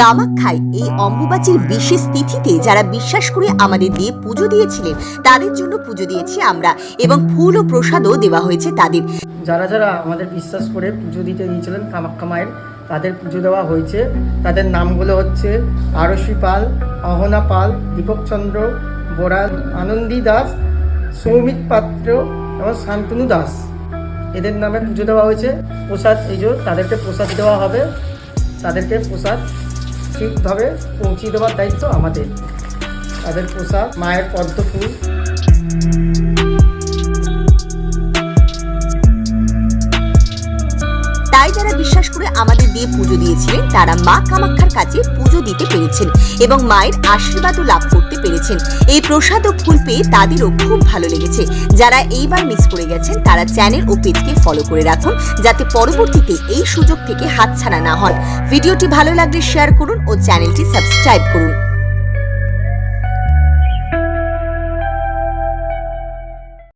কামাখ্যায় এই অম্বুবাচীর বিশেষ তিথিতে যারা বিশ্বাস করে আমাদের দিয়ে পুজো দিয়েছিলেন তাদের জন্য পুজো দিয়েছি আমরা এবং ফুল ও প্রসাদও দেওয়া হয়েছে তাদের। যারা যারা আমাদের বিশ্বাস করে পুজো দিতে গিয়েছিলেন কামাখ্যা মায়ের, তাদের পুজো দেওয়া হয়েছে। তাদের নামগুলো হচ্ছে আরশি পাল, অহনা পাল, দীপক চন্দ্র বড়াল, আনন্দী দাস, সৌমিত পাত্র এবং শান্তনু দাস। এদের নামে পুজো দেওয়া হয়েছে। প্রসাদ এই যে তাদেরকে প্রসাদ দেওয়া হবে, তাদেরকে প্রসাদ ঠিকভাবে পৌঁছে দেওয়ার দায়িত্ব আমাদের। তাদের প্রসাদ মায়ের পদ্ম ফুল। তাই যারা বিশ্বাস করে আমাদের দিয়ে পুজো দিয়েছিলেন তারা মা কামাখ্যার কাছে পুজো দিতে পেরেছেন এবং মায়ের আশীর্বাদও লাভ করতে পেরেছেন। এই প্রসাদ ও ফুল পেয়ে তাদেরও খুব ভালো লেগেছে। যারা এইবার মিস করে গেছেন তারা চ্যানেল ও পেজকে ফলো করে রাখুন যাতে পরবর্তীতে এই সুযোগ থেকে হাতছাড়া না হন। ভিডিওটি ভালো লাগলে শেয়ার করুন ও চ্যানেলটি সাবস্ক্রাইব করুন।